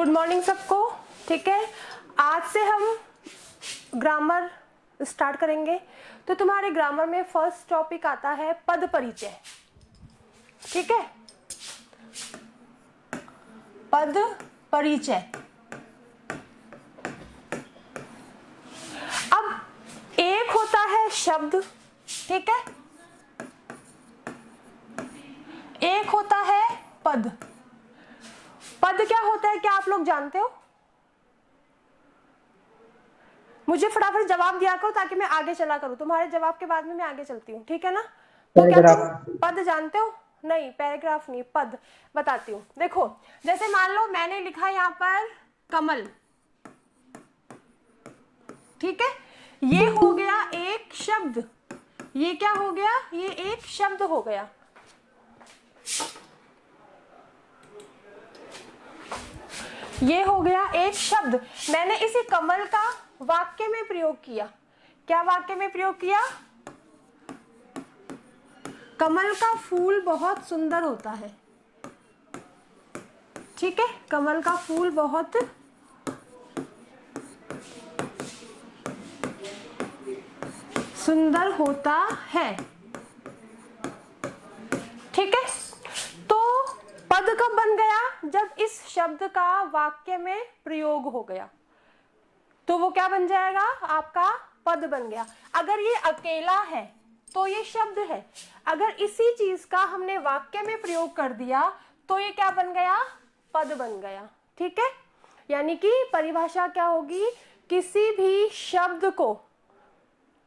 Good morning सबको। ठीक है, आज से हम ग्रामर स्टार्ट करेंगे। तो तुम्हारे ग्रामर में फर्स्ट टॉपिक आता है पद परिचय। ठीक है, पद परिचय। अब एक होता है शब्द, ठीक है, एक होता है पद। पद क्या होता है, क्या आप लोग जानते हो? मुझे फटाफट जवाब दिया करो ताकि मैं आगे चला करूं। तुम्हारे जवाब के बाद में मैं आगे चलती हूँ, ठीक है ना? तो क्या तुम पद जानते हो? नहीं, पैराग्राफ नहीं, पद बताती हूँ। देखो, जैसे मान लो मैंने लिखा यहाँ पर कमल, ठीक है, ये हो गया एक शब्द। ये क्या हो गया? ये एक शब्द हो गया। ये हो गया एक शब्द। मैंने इसी कमल का वाक्य में प्रयोग किया। क्या वाक्य में प्रयोग किया? कमल का फूल बहुत सुंदर होता है। ठीक है, कमल का फूल बहुत सुंदर होता है। ठीक है, तो पद कब बन गया? जब इस शब्द का वाक्य में प्रयोग हो गया, तो वो क्या बन जाएगा? आपका पद बन गया। अगर ये अकेला है तो ये शब्द है। अगर इसी चीज का हमने वाक्य में प्रयोग कर दिया तो ये क्या बन गया? पद बन गया। ठीक है, यानी कि परिभाषा क्या होगी? किसी भी शब्द को,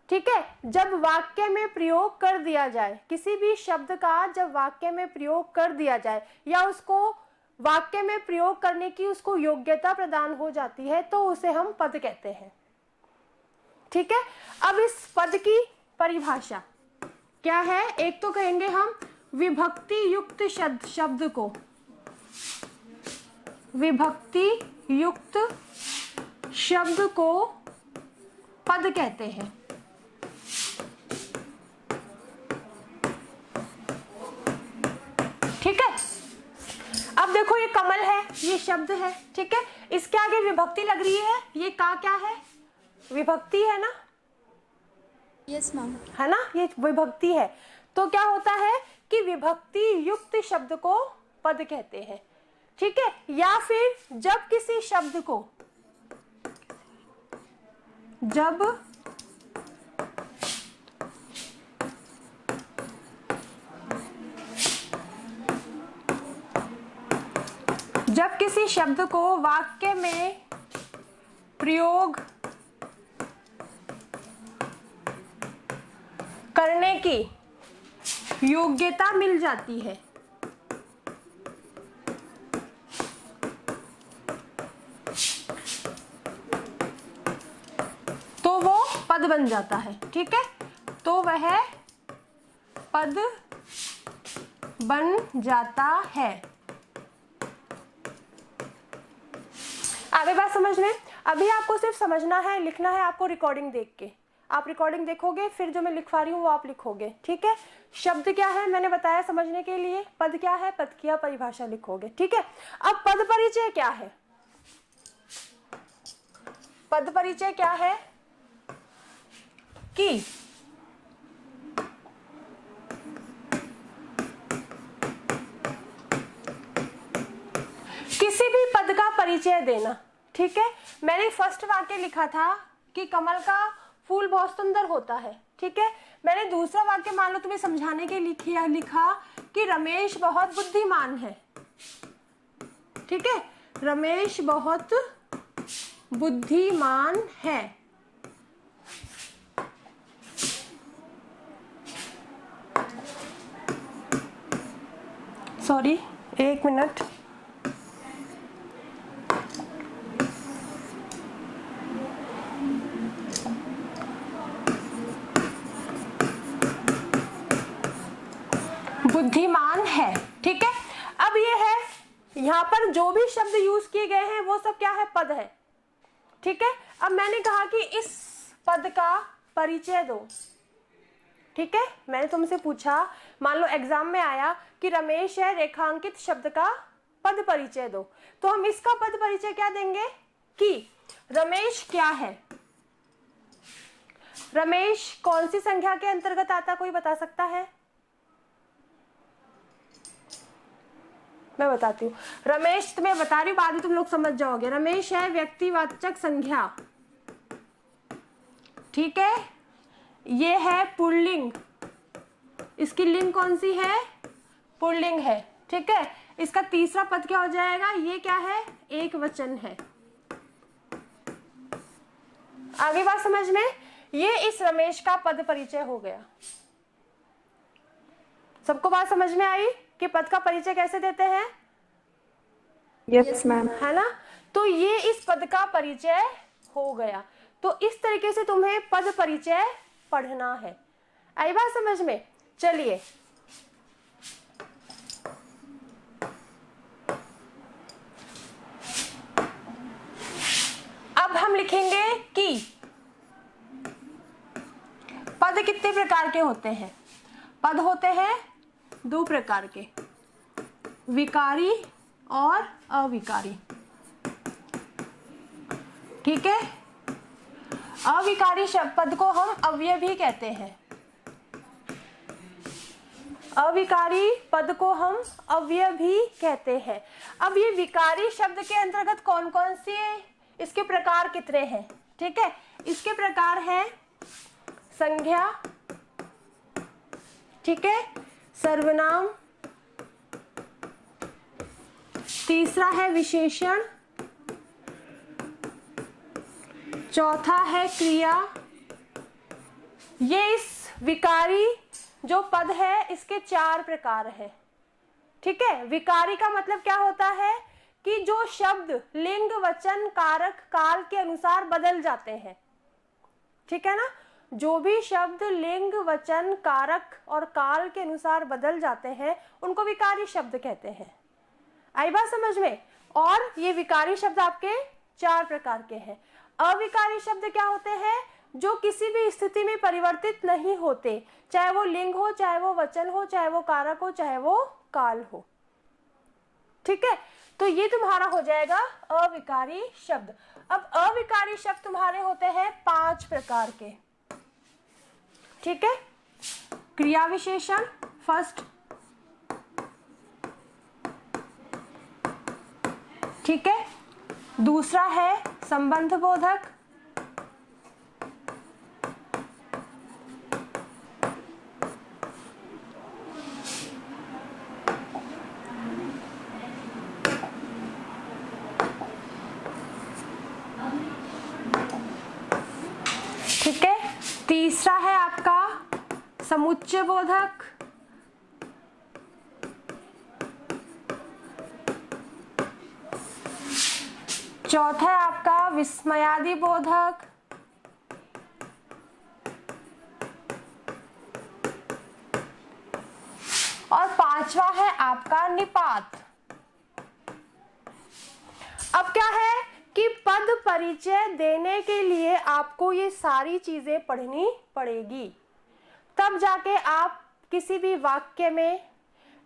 ठीक है, जब वाक्य में प्रयोग कर दिया जाए, किसी भी शब्द का जब वाक्य में प्रयोग कर दिया जाए या उसको वाक्य में प्रयोग करने की उसको योग्यता प्रदान हो जाती है, तो उसे हम पद कहते हैं। ठीक है, अब इस पद की परिभाषा क्या है? एक तो कहेंगे हम विभक्ति युक्त शब्द को, विभक्ति युक्त शब्द को पद कहते हैं। ठीक है, अब देखो ये कमल है, ये शब्द है, ठीक है, इसके आगे विभक्ति लग रही है। ये का क्या है? विभक्ति है ना? यस मैम, है ना, ये विभक्ति है। तो क्या होता है कि विभक्ति युक्त शब्द को पद कहते हैं। ठीक है, या फिर जब किसी शब्द को, जब किसी शब्द को वाक्य में प्रयोग करने की योग्यता मिल जाती है, तो वो पद बन जाता है। ठीक है, तो वह पद बन जाता है। आगे बात समझ में? अभी आपको सिर्फ समझना है, लिखना है आपको रिकॉर्डिंग देख के। आप रिकॉर्डिंग देखोगे, फिर जो मैं लिखवा रही हूँ वो आप लिखोगे। ठीक है, शब्द क्या है मैंने बताया समझने के लिए, पद क्या है, पद की परिभाषा लिखोगे। ठीक है, अब पद परिचय क्या है? पद परिचय क्या है कि किसी भी पद का परिचय देना। ठीक है, मैंने फर्स्ट वाक्य लिखा था कि कमल का फूल बहुत सुंदर होता है। ठीक है, मैंने दूसरा वाक्य मान लो तुम्हें समझाने के लिए लिखा कि रमेश बहुत बुद्धिमान है। ठीक है, रमेश बहुत बुद्धिमान है। सॉरी, एक मिनट। बुद्धिमान है। ठीक है, अब ये है, यहाँ पर जो भी शब्द यूज किए गए हैं वो सब क्या है? पद है। ठीक है, अब मैंने कहा कि इस पद का परिचय दो। ठीक है, मैंने तुमसे पूछा, मान लो एग्जाम में आया कि रमेश है रेखांकित शब्द का पद परिचय दो। तो हम इसका पद परिचय क्या देंगे कि रमेश क्या है। रमेश कौन सी संख्या के अंतर्गत आता, कोई बता सकता है? मैं बताती हूँ। रमेश तो मैं बता रही हूँ, बाद में तुम लोग समझ जाओगे। रमेश है व्यक्तिवाचक संख्या, ठीक है। ये है पुल्लिंग, इसकी लिंग कौन सी है? पुल्लिंग है, ठीक है। इसका तीसरा पद क्या हो जाएगा? ये क्या है? एक वचन है। आगे बात समझ में? ये इस रमेश का पद परिचय हो गया। सबको बात समझ में आई कि पद का परिचय कैसे देते हैं? Yes ma'am. है ना? तो ये इस पद का परिचय हो गया। तो इस तरीके से तुम्हें पद परिचय पढ़ना है। आई बात समझ में? चलिए अब हम लिखेंगे कि पद कितने प्रकार के होते हैं? पद होते हैं दो प्रकार के, विकारी और अविकारी, ठीक है। अविकारी शब्द पद को हम अव्यय भी कहते हैं। अविकारी पद को हम अव्यय भी कहते हैं। अब ये विकारी शब्द के अंतर्गत कौन कौन से इसके प्रकार कितने हैं? ठीक है, इसके प्रकार हैं संज्ञा, ठीक है, सर्वनाम, तीसरा है विशेषण, चौथा है क्रिया। ये इस विकारी जो पद है इसके चार प्रकार है, ठीक है। विकारी का मतलब क्या होता है कि जो शब्द लिंग, वचन, कारक, काल के अनुसार बदल जाते हैं, ठीक है ना। जो भी शब्द लिंग, वचन, कारक और काल के अनुसार बदल जाते हैं उनको विकारी शब्द कहते हैं। आई बात समझ में? और ये विकारी शब्द आपके चार प्रकार के हैं। अविकारी शब्द क्या होते हैं? जो किसी भी स्थिति में परिवर्तित नहीं होते, चाहे वो लिंग हो, चाहे वो वचन हो, चाहे वो कारक हो, चाहे वो काल हो, ठीक है। तो ये तुम्हारा हो जाएगा अविकारी शब्द। अब अविकारी शब्द तुम्हारे होते हैं पांच प्रकार के, ठीक है। क्रिया विशेषण फर्स्ट, ठीक है। दूसरा है संबंध बोधक, ठीक है। तीसरा है आपका समुच्चय बोधक, चौथा है आपका विस्मयादि बोधक, और पांचवा है आपका निपात। अब क्या है कि पद परिचय देने के लिए आपको ये सारी चीजें पढ़नी पड़ेगी, तब जाके आप किसी भी वाक्य में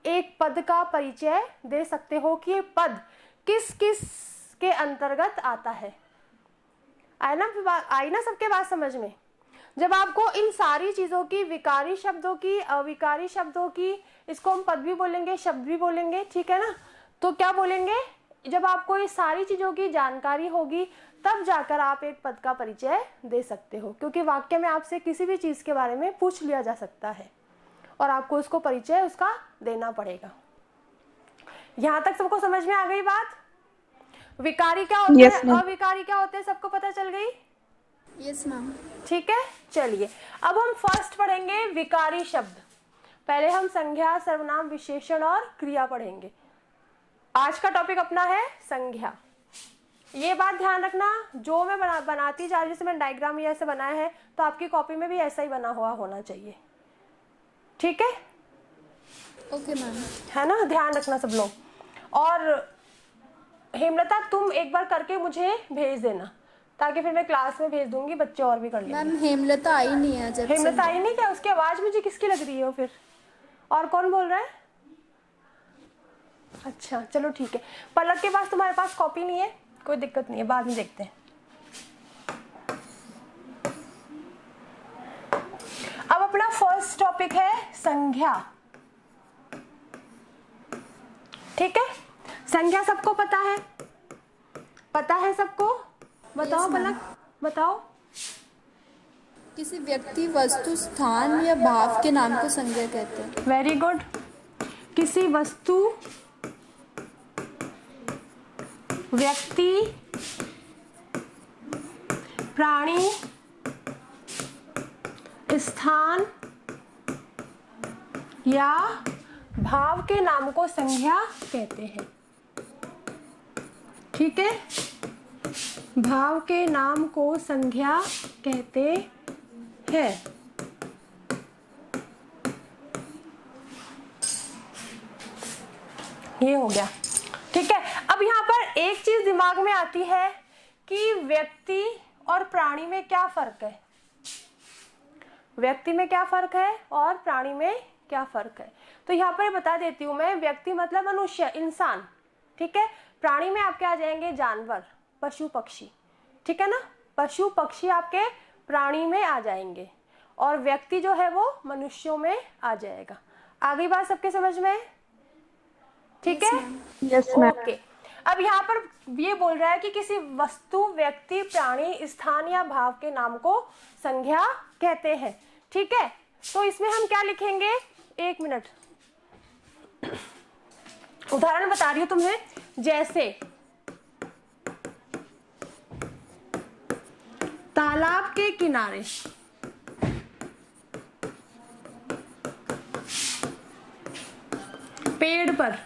एक पद का परिचय दे सकते हो कि ये पद किस किस के अंतर्गत आता है। आई ना सबके बात समझ में? जब आपको इन सारी चीजों की, विकारी शब्दों की, अविकारी शब्दों की, इसको हम पद भी बोलेंगे, शब्द भी बोलेंगे, ठीक है ना, तो क्या बोलेंगे, जब आपको ये सारी चीजों की जानकारी होगी तब जाकर आप एक पद का परिचय दे सकते हो। क्योंकि वाक्य में आपसे किसी भी चीज के बारे में पूछ लिया जा सकता है और आपको उसको परिचय उसका देना पड़ेगा। यहां तक सबको समझ में आ गई बात? विकारी क्या होते हैं, अविकारी क्या होते हैं, सबको पता चल गई? Yes ma'am. ठीक है, चलिए अब हम फर्स्ट पढ़ेंगे विकारी शब्द। पहले हम संज्ञा, सर्वनाम, विशेषण और क्रिया पढ़ेंगे। आज का टॉपिक अपना है संज्ञा। ये बात ध्यान रखना, जो मैं बनाती जा रही हूँ, जैसे मैंने डायग्राम ये ऐसे बनाया है तो आपकी कॉपी में भी ऐसा ही बना हुआ होना चाहिए, ठीक है? Okay ma'am. है ना, ध्यान रखना सब लोग। और हेमलता तुम एक बार करके मुझे भेज देना ताकि फिर मैं क्लास में भेज दूंगी, बच्चे और भी कर लेंगे। मैम हेमलता आई नहीं है। जब हेमलता आई नहीं क्या? उसकी आवाज मुझे किसकी लग रही है फिर? और कौन बोल रहा है? अच्छा चलो ठीक है। पलक के पास तुम्हारे पास कॉपी नहीं है, कोई दिक्कत नहीं है, बाद में देखते हैं। अब अपना फर्स्ट टॉपिक है संज्ञा। ठीक है, संज्ञा सबको पता है? पता है सबको? बताओ Yes, ma'am. पलक, बताओ। किसी व्यक्ति, वस्तु, स्थान या भाव के नाम को संज्ञा कहते हैं। Very good. किसी वस्तु, व्यक्ति, प्राणी, स्थान या भाव के नाम को संज्ञा कहते हैं। ठीक है, भाव के नाम को संज्ञा कहते हैं। ये हो गया। ठीक है, अब यहाँ पर एक चीज दिमाग में आती है कि व्यक्ति और प्राणी में क्या फर्क है। व्यक्ति में क्या फर्क है और प्राणी में क्या फर्क है, तो यहाँ पर बता देती हूँ मैं। व्यक्ति मतलब मनुष्य, इंसान। ठीक है, प्राणी में आपके आ जाएंगे जानवर, पशु पक्षी। ठीक है ना, पशु पक्षी आपके प्राणी में आ जाएंगे और व्यक्ति जो है वो मनुष्यों में आ जाएगा। आ गई बात सबके समझ में? ठीक है, यस मैम। ओके। अब यहाँ पर ये बोल रहा है कि किसी वस्तु, व्यक्ति, प्राणी, स्थान या भाव के नाम को संज्ञा कहते हैं। ठीक है, तो इसमें हम क्या लिखेंगे? एक मिनट, उदाहरण बता रही हूं तुम्हें। जैसे तालाब के किनारे पेड़ पर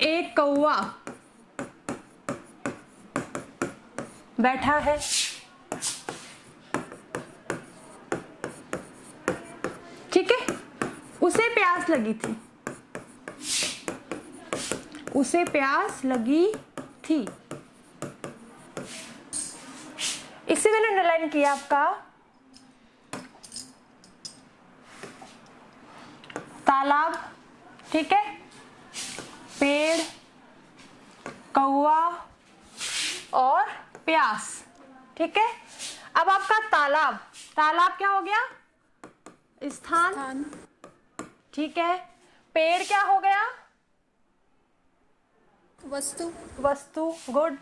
एक कौवा बैठा है। ठीक है, उसे प्यास लगी थी, उसे प्यास लगी थी। इससे मैंने अंडरलाइन किया आपका तालाब, ठीक है, पेड़, कौवा और प्यास। ठीक है, अब आपका तालाब, तालाब क्या हो गया? स्थान। स्थान, ठीक है, पेड़ क्या हो गया? वस्तु, वस्तु। गुड,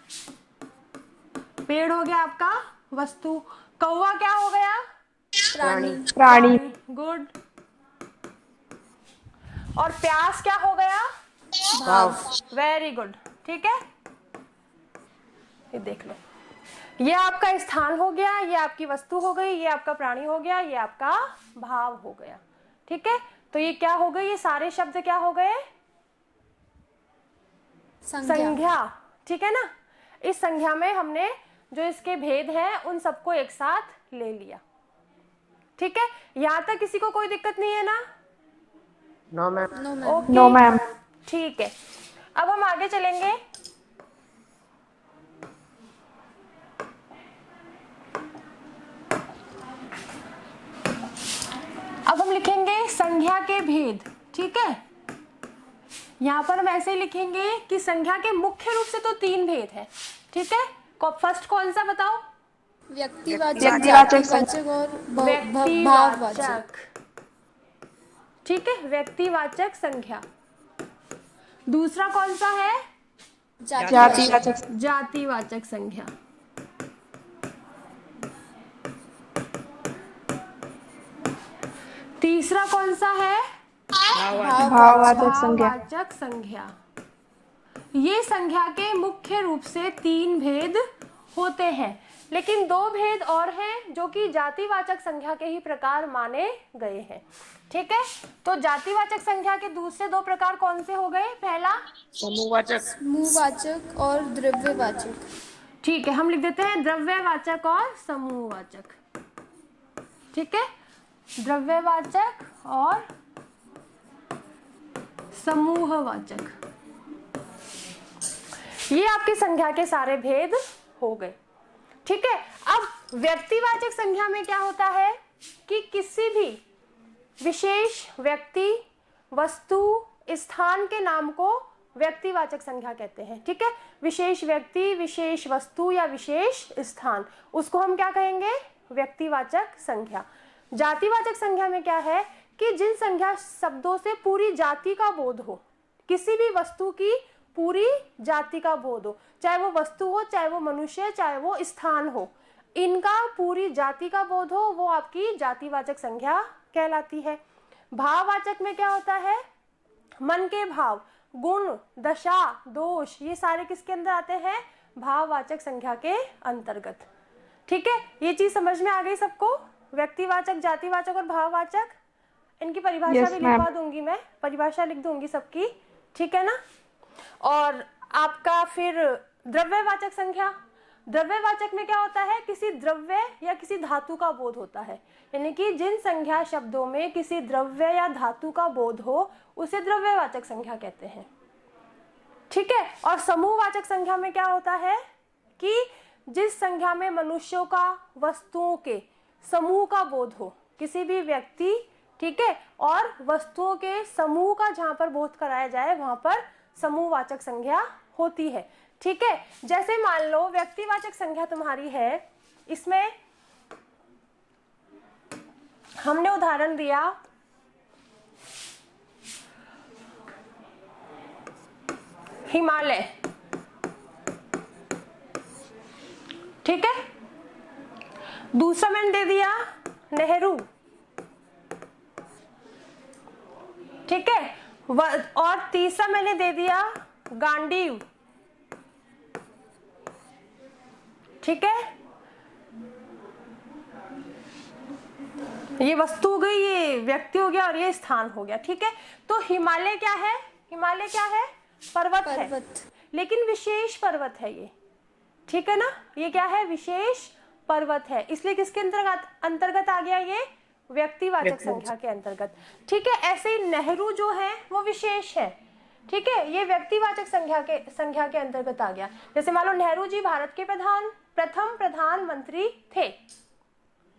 पेड़ हो गया आपका वस्तु। कौवा क्या हो गया? प्राणी, प्राणी। गुड। और प्यास क्या हो गया? भाव, वेरी गुड। ठीक है, ये देख लो, ये आपका स्थान हो गया, ये आपकी वस्तु हो गई, ये आपका प्राणी हो गया, ये आपका भाव हो गया। ठीक है, तो ये क्या हो गए? ये सारे शब्द क्या हो गए? संज्ञा। ठीक है ना, इस संज्ञा में हमने जो इसके भेद हैं उन सबको एक साथ ले लिया। ठीक है, यहां तक किसी को कोई दिक्कत नहीं है ना? No ma'am. No ma'am, okay, no ma'am. ठीक है, अब हम आगे चलेंगे। अब हम लिखेंगे संज्ञा के भेद। ठीक है, यहां पर हम ऐसे लिखेंगे कि संज्ञा के मुख्य रूप से तो 3 भेद है। ठीक है, फर्स्ट कौन सा बताओ? व्यक्तिवाचक, व्यक्तिवाचक, जातिवाचक और भाववाचक। व्यक्तिवाचक। ठीक है, व्यक्तिवाचक संज्ञा। दूसरा कौन सा है? जातिवाचक। जातिवाचक संज्ञा। तीसरा कौन सा है? भाववाचक संज्ञा। भाववाचक संज्ञा। ये संज्ञा के मुख्य रूप से 3 भेद होते हैं, लेकिन 2 भेद और हैं जो कि जातिवाचक संज्ञा के ही प्रकार माने गए हैं। ठीक है, तो जातिवाचक संज्ञा के दूसरे 2 प्रकार कौन से हो गए? पहला समूहवाचक और द्रव्यवाचक। ठीक है, हम लिख देते हैं द्रव्यवाचक और समूहवाचक। ठीक है, द्रव्यवाचक और समूहवाचक, ये आपकी संज्ञा के सारे भेद हो गए। ठीक है, अब व्यक्तिवाचक संज्ञा में क्या होता है कि किसी भी विशेष व्यक्ति, वस्तु, स्थान के नाम को व्यक्तिवाचक संज्ञा कहते हैं। ठीक है, विशेष व्यक्ति, विशेष वस्तु या विशेष स्थान, उसको हम क्या कहेंगे? व्यक्तिवाचक संज्ञा। जातिवाचक संज्ञा में क्या है कि जिन संज्ञा शब्दों से पूरी जाति का बोध हो, किसी भी वस्तु की पूरी जाति का बोध हो, चाहे वो वस्तु हो, चाहे वो मनुष्य, चाहे वो स्थान हो, इनका पूरी जाति का बोध हो, वो आपकी जातिवाचक संज्ञा कहलाती है। भाववाचक में क्या होता है? मन के भाव, गुण, दशा, दोष, ये सारे किसके अंदर आते हैं? भाववाचक संज्ञा के अंतर्गत। ठीक है, ये चीज समझ में आ गई सबको? व्यक्तिवाचक, जातिवाचक और भाववाचक, इनकी परिभाषा भी लिखवा दूंगी मैं, परिभाषा लिख दूंगी सबकी। ठीक है ना? और आपका फिर द्रव्यवाचक संज्ञा। द्रव्यवाचक में क्या होता है? किसी द्रव्य या किसी धातु का बोध होता है, यानी कि जिन संज्ञा शब्दों में किसी द्रव्य या धातु का बोध हो उसे द्रव्यवाचक संज्ञा कहते हैं। ठीक है, और समूहवाचक संज्ञा में क्या होता है कि जिस संज्ञा में मनुष्यों का, वस्तुओं के समूह का बोध हो, किसी भी व्यक्ति, ठीक है, और वस्तुओं के समूह का जहां पर बोध कराया जाए वहां पर समूहवाचक संज्ञा होती है। ठीक है, जैसे मान लो व्यक्तिवाचक संज्ञा तुम्हारी है, इसमें हमने उदाहरण दिया हिमालय। ठीक है, दूसरा मैंने दे दिया नेहरू। ठीक है, और तीसरा मैंने दे दिया गांडीव। ठीक है, ये वस्तु हो गई, ये व्यक्ति हो गया और ये स्थान हो गया। ठीक है, तो हिमालय क्या है? हिमालय क्या है? पर्वत है, लेकिन विशेष पर्वत है ये। ठीक है ना? ये क्या है? विशेष पर्वत है, इसलिए किसके अंतर्गत आ गया? ये व्यक्तिवाचक संज्ञा के अंतर्गत। ठीक है, ऐसे ही नेहरू जो है वो विशेष है। ठीक है, ये व्यक्तिवाचक संज्ञा के अंतर्गत आ गया। जैसे मान लो नेहरू जी भारत के प्रथम प्रधानमंत्री थे।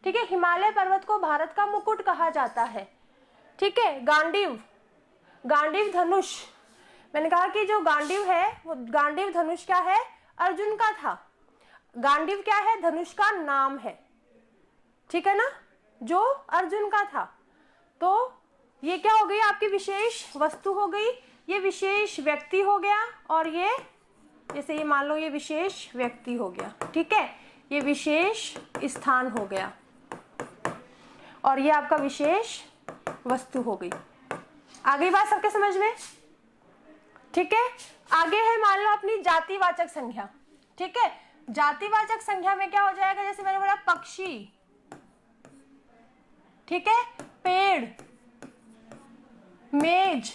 ठीक है, हिमालय पर्वत को भारत का मुकुट कहा जाता है। ठीक है, गांडीव धनुष, मैंने कहा कि जो गांडीव है वो गांडीव धनुष क्या है? अर्जुन का था। गांडीव क्या है? धनुष का नाम है। ठीक है ना, जो अर्जुन का था। तो ये क्या हो गई? आपकी विशेष वस्तु हो गई, ये विशेष व्यक्ति हो गया, और ये जैसे ये मान लो ये विशेष व्यक्ति हो गया। ठीक है, ये विशेष स्थान हो गया, और ये आपका विशेष वस्तु हो गई। आ गई बात सबके समझ में? ठीक है, आगे है मान लो अपनी जातिवाचक संज्ञा। ठीक है, जातिवाचक संज्ञा में क्या हो जाएगा? जैसे मैंने बोला पक्षी, ठीक है, पेड़, मेज,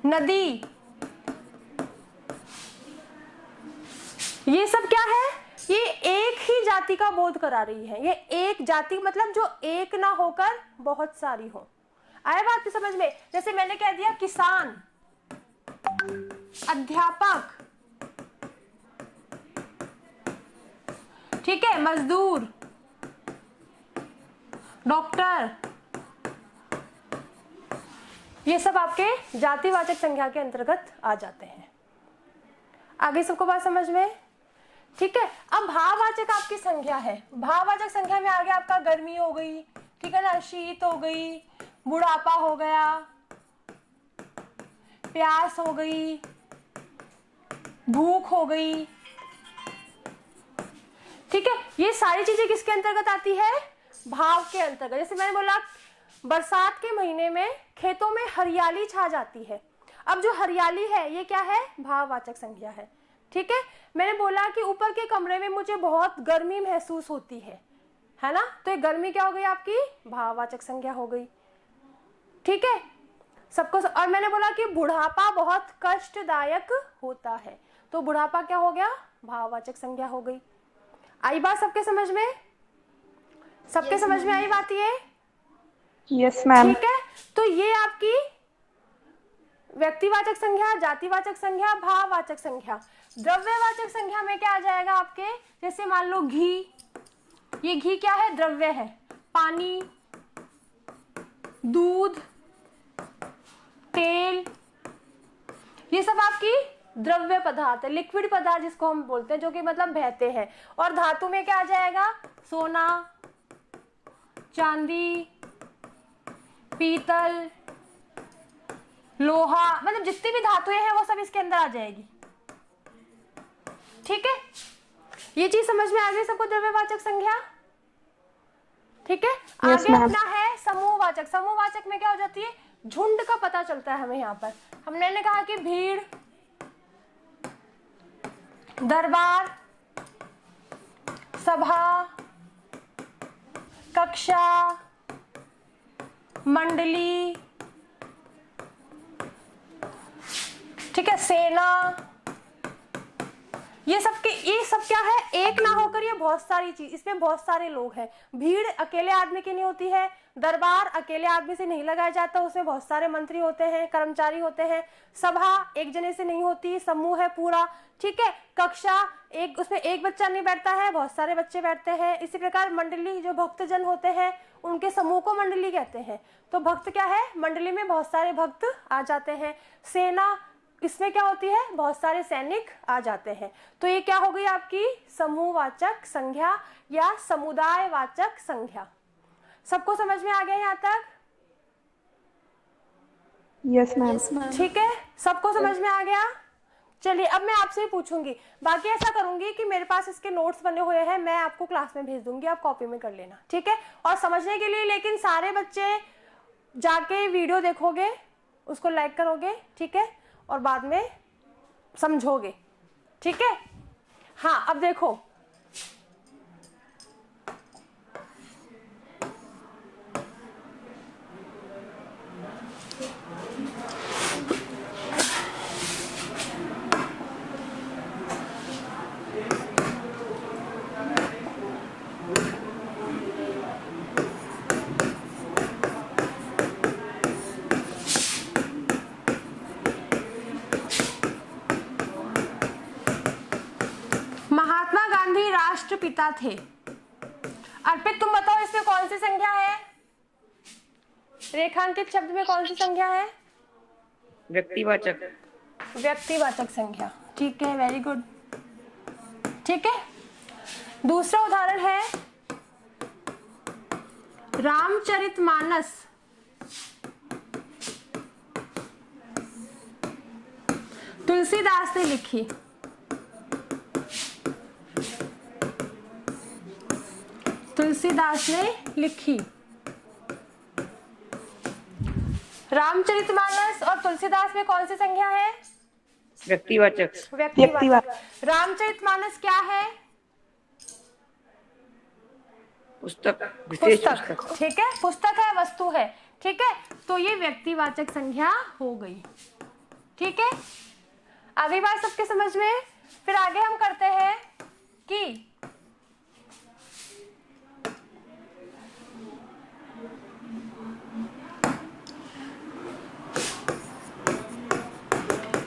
नदी, ये सब क्या है? ये एक ही जाति का बोध करा रही है। ये एक जाति मतलब जो एक ना होकर बहुत सारी हो। आए बात समझ में? जैसे मैंने कह दिया किसान, अध्यापक, ठीक है, मजदूर, डॉक्टर, ये सब आपके जातिवाचक संज्ञा के अंतर्गत आ जाते हैं। आगे सबको बात समझ में? ठीक है, अब भाववाचक आपकी संज्ञा है। भाववाचक संज्ञा में आगे आपका गर्मी हो गई, ठीक है ना, शीत हो गई, बुढ़ापा हो गया, प्यास हो गई, भूख हो गई। ठीक है, ये सारी चीजें किसके अंतर्गत आती है? भाव के अंतर्गत। जैसे मैंने बोला बरसात के महीने में खेतों में हरियाली छा जाती है। अब जो हरियाली है ये क्या है? भाववाचक संज्ञा है। ठीक है, मैंने बोला कि ऊपर के कमरे में मुझे बहुत गर्मी महसूस होती है ना, तो ये गर्मी क्या हो गई आपकी? भाववाचक संज्ञा हो गई। ठीक है सबको। और मैंने बोला कि बुढ़ापा बहुत कष्टदायक होता है, तो बुढ़ापा क्या हो गया? भाववाचक संज्ञा हो गई। आई बात सबके समझ में? सबके समझ में आई बात ये? Yes ma'am. ठीक है, तो ये आपकी व्यक्तिवाचक संज्ञा, जातिवाचक संज्ञा, भाववाचक संज्ञा। द्रव्यवाचक संज्ञा में क्या आ जाएगा आपके? जैसे मान लो घी, ये घी क्या है? द्रव्य है। पानी, दूध, तेल, ये सब आपकी द्रव्य पदार्थ है, लिक्विड पदार्थ जिसको हम बोलते हैं, जो कि मतलब बहते हैं। और धातु में क्या आ जाएगा? सोना, चांदी, पीतल, लोहा, मतलब जितनी भी धातुएं हैं वो सब इसके अंदर आ जाएगी। ठीक है, ये चीज समझ में आ गई सबको, द्रव्यवाचक संज्ञा? ठीक है। Yes, आगे ma'am. अपना है समूहवाचक। समूहवाचक में क्या हो जाती है? झुंड का पता चलता है हमें। यहाँ पर हमने कहा कि भीड़, दरबार, सभा, कक्षा, मंडली, ठीक है, सेना, ये सब क्या है? एक ना होकर ये बहुत सारी चीज, इसमें बहुत सारे लोग हैं। भीड़ अकेले आदमी की नहीं होती है, दरबार अकेले आदमी से नहीं लगाया जाता, उसमें बहुत सारे मंत्री होते हैं, कर्मचारी होते हैं। सभा एक जने से नहीं होती, समूह है पूरा। ठीक है। कक्षा उसमें एक बच्चा नहीं बैठता है, बहुत सारे बच्चे बैठते हैं। इसी प्रकार मंडली, जो भक्तजन होते हैं उनके समूह को मंडली कहते हैं। तो भक्त क्या है? मंडली में बहुत सारे भक्त आ जाते हैं। सेना, इसमें क्या होती है? बहुत सारे सैनिक आ जाते हैं। तो ये क्या हो गई आपकी? समूहवाचक संज्ञा या समुदायवाचक संज्ञा। सबको समझ में आ गया यहाँ तक? Yes, ma'am. Yes ma'am. ठीक है, सबको समझ में आ गया? चलिए अब मैं आपसे ही पूछूंगी। बाकी ऐसा करूंगी कि मेरे पास इसके नोट्स बने हुए हैं, मैं आपको क्लास में भेज दूंगी, आप कॉपी में कर लेना। ठीक है। और समझने के लिए लेकिन सारे बच्चे जाके वीडियो देखोगे, उसको लाइक करोगे, ठीक है, और बाद में समझोगे। ठीक है। हाँ, अब देखो, महात्मा गांधी राष्ट्रपिता थे। अर्पित तुम बताओ इसमें कौन सी संज्ञा है? रेखांकित शब्द में कौन सी संज्ञा है? व्यक्तिवाचक। व्यक्तिवाचक संज्ञा। ठीक है, वेरी गुड। ठीक है। दूसरा उदाहरण है रामचरितमानस। तुलसीदास ने लिखी। तुलसीदास ने लिखी। रामचरितमानस और तुलसीदास में कौन सी संज्ञा है? व्यक्तिवाचक। व्यक्तिवाचक। रामचरितमानस क्या है? पुस्तक, विशेष पुस्तक। पुस्तक। ठीक है, पुस्तक है, वस्तु है। ठीक है, तो ये व्यक्तिवाचक संज्ञा हो गई। ठीक है, अगली बात सबके समझ में? फिर आगे हम करते हैं कि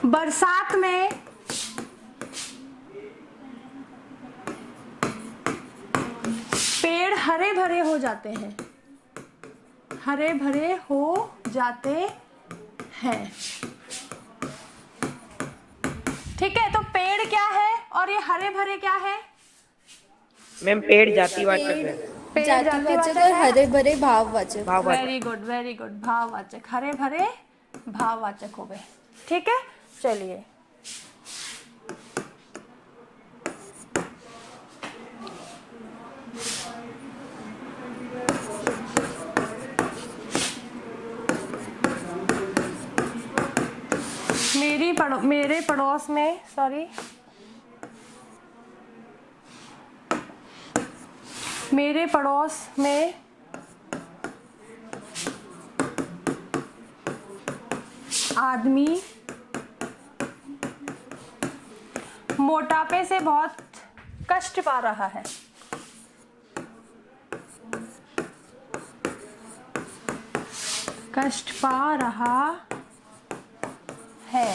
बरसात में पेड़ हरे भरे हो जाते हैं। हरे भरे हो जाते हैं। ठीक है, तो पेड़ क्या है और ये हरे भरे क्या है? मैम पेड़ जातिवाचक है। पेड़ जातिवाचक और हरे भरे भाववाचक। भाववाचक। Very good, very good. भाववाचक, हरे भरे भाववाचक हो गए। ठीक है, चलिए मेरे पड़ोस में, सॉरी, मेरे पड़ोस में आदमी मोटापे से बहुत कष्ट पा रहा है। कष्ट पा रहा है।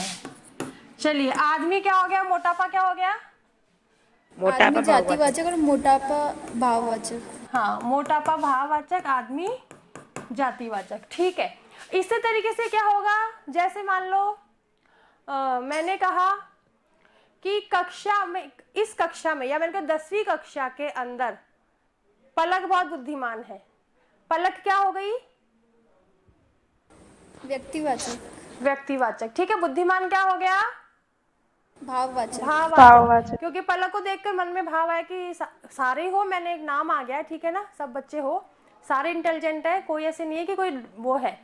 चलिए, आदमी क्या हो गया? मोटापा क्या हो गया? मोटापा आदमी भाववाचक। जातिवाचक और मोटापा भाववाचक। हाँ, मोटापा भाववाचक, आदमी जातिवाचक। ठीक है, इसी तरीके से क्या होगा, जैसे मान लो मैंने कहा कि कक्षा में, इस कक्षा में, या मैंने कहा 10वीं कक्षा के अंदर पलक बहुत बुद्धिमान है। पलक क्या हो गई, व्यक्तिवाचक। व्यक्तिवाचक। ठीक है, बुद्धिमान क्या हो गया, भाववाचक। भाववाचक। क्योंकि पलक को देखकर मन में भाव आया कि सारे हो, मैंने एक नाम आ गया, ठीक है ना, सब बच्चे हो, सारे इंटेलिजेंट है, कोई ऐसे नहीं है कि कोई वो है,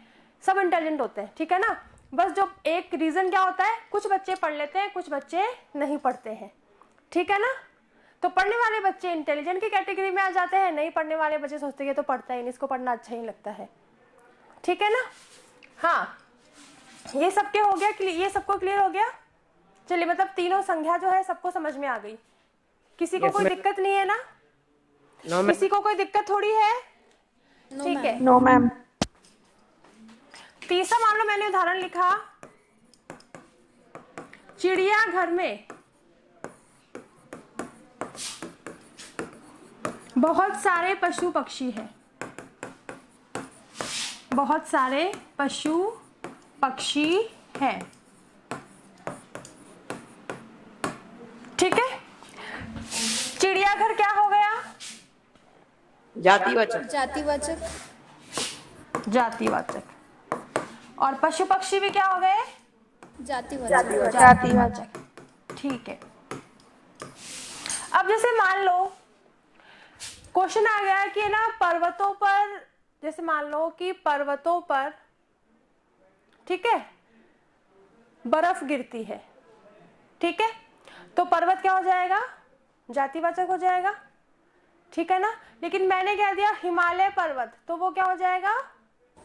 सब इंटेलिजेंट होते हैं, ठीक है ना। बस जो एक रीजन क्या होता है, कुछ बच्चे पढ़ लेते हैं, कुछ बच्चे नहीं पढ़ते हैं, ठीक है ना। तो पढ़ने वाले बच्चे इंटेलिजेंट की कैटेगरी में आ जाते हैं, नहीं पढ़ने वाले बच्चे सोचते हैं ये तो पढ़ता ही नहीं, इसको पढ़ना अच्छा ही लगता है, ठीक है ना। हाँ, ये सबके हो गया, ये सबको क्लियर हो गया। चलिए, मतलब तीनों संज्ञा जो है सबको समझ में आ गई, किसी को Yes, कोई ma'am. दिक्कत नहीं है ना, नो मैम। किसी को कोई दिक्कत थोड़ी है, नो ठीक है। No ma'am. तीसरा मान लो मैंने उदाहरण लिखा, चिड़ियाघर में बहुत सारे पशु पक्षी हैं, बहुत सारे पशु पक्षी हैं, ठीक है। चिड़ियाघर क्या हो गया, जातिवाचक। जातिवाचक। जातिवाचक। और पशु पक्षी भी क्या हो गए, जातिवाचक। जातिवाचक, ठीक है। अब जैसे मान लो क्वेश्चन आ गया कि ना पर्वतों पर, जैसे मान लो कि पर्वतों पर, ठीक है, बर्फ गिरती है, ठीक है, तो पर्वत क्या हो जाएगा, जातिवाचक हो जाएगा, ठीक है ना। लेकिन मैंने क्या दिया, हिमालय पर्वत, तो वो क्या हो जाएगा,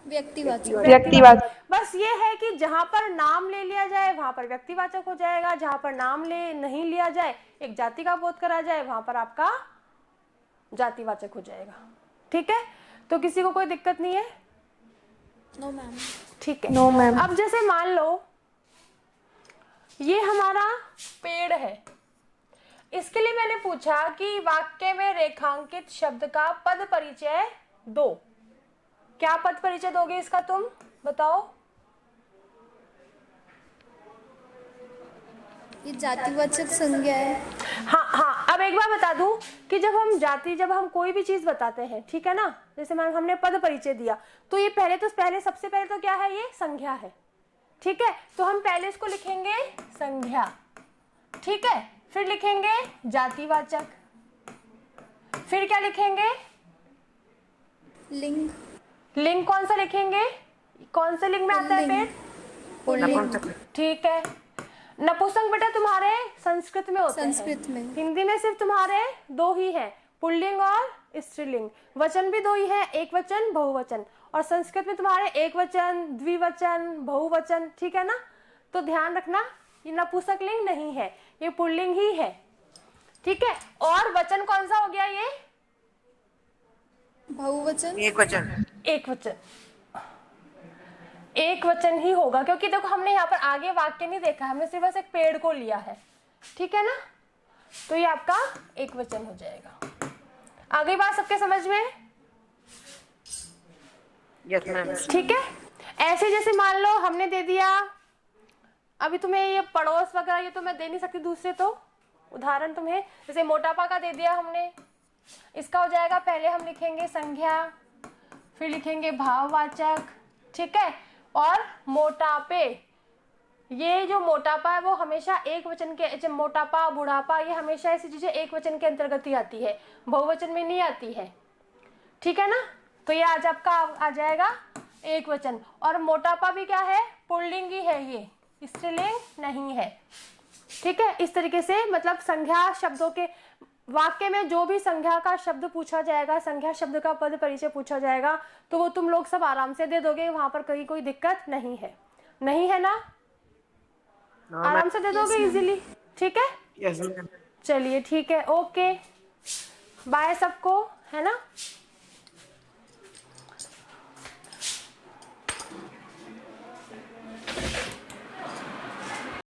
व्यक्तिवाचक। व्यक्तिवाचक। बस ये है कि जहां पर नाम ले लिया जाए वहां पर व्यक्तिवाचक हो जाएगा, जहां पर नाम ले नहीं लिया जाए, एक जाति का बोध करा जाए, वहां पर आपका जातिवाचक हो जाएगा, ठीक है। तो किसी को कोई दिक्कत नहीं है, नो मैम। ठीक है। No ma'am. अब जैसे मान लो ये हमारा पेड़ है, इसके लिए मैंने पूछा कि वाक्य में रेखांकित शब्द का पद परिचय दो। क्या पद परिचय दोगे इसका, तुम बताओ। ये जातिवाचक संज्ञा है। हाँ हाँ, अब एक बार बता दूं कि जब हम कोई भी चीज बताते हैं, ठीक है ना, जैसे मान हमने पद परिचय दिया, तो ये सबसे पहले तो क्या है, ये संज्ञा है, ठीक है। तो हम पहले इसको लिखेंगे संज्ञा, ठीक है, फिर लिखेंगे जातिवाचक, फिर क्या लिखेंगे, लिंग। लिंग कौन सा लिखेंगे, कौन से लिंग में आता है पेड़, पुल्लिंग। ठीक है। नपुंसक बेटा तुम्हारे संस्कृत में होते हैं, संस्कृत में। हिंदी में सिर्फ तुम्हारे दो ही हैं, पुल्लिंग और स्त्रीलिंग। वचन भी दो ही है, एक वचन बहुवचन, और संस्कृत में तुम्हारे एक वचन, द्विवचन, बहुवचन, ठीक है ना। तो ध्यान रखना, ये नपुंसक लिंग नहीं है, ये पुल्लिंग ही है, ठीक है। और वचन कौन सा हो गया, ये बहुवचन। एक वचन। एक वचन, एक वचन ही होगा, क्योंकि देखो हमने यहाँ पर आगे वाक्य नहीं देखा, हमने सिर्फ बस एक पेड़ को लिया है, ठीक है ना। तो ये आपका एक वचन हो जाएगा। आ गई बात सबके समझ में, यस मैम। ठीक है। ऐसे जैसे मान लो हमने दे दिया, अभी तुम्हें ये पड़ोस वगैरह ये तो मैं दे नहीं सकती दूसरे, तो उदाहरण तुम्हें जैसे मोटापा का दे दिया हमने, इसका हो जाएगा, पहले हम लिखेंगे संज्ञा, फिर लिखेंगे भाववाचक, ठीक है। और मोटापे, ये जो मोटापा है वो हमेशा एक वचन के, जब मोटापा, बुढ़ापा, ये हमेशा ऐसी चीजें एक वचन के अंतर्गत ही आती है, बहुवचन में नहीं आती है, ठीक है ना। तो ये आज आपका आ जाएगा एक वचन। और मोटापा भी क्या है, पुल्लिंग ही है, ये स्त्रीलिंग नहीं है, ठीक है। इस तरीके से मतलब संज्ञा शब्दों के वाक्य में जो भी संज्ञा का शब्द पूछा जाएगा, संज्ञा शब्द का पद परिचय पूछा जाएगा, तो वो तुम लोग सब आराम से दे दोगे, वहां पर कहीं कोई दिक्कत नहीं है, नहीं है ना, आराम से दे दोगे इजीली, ठीक है। Yes ma'am. चलिए ठीक है, ओके, बाय सबको, है ना।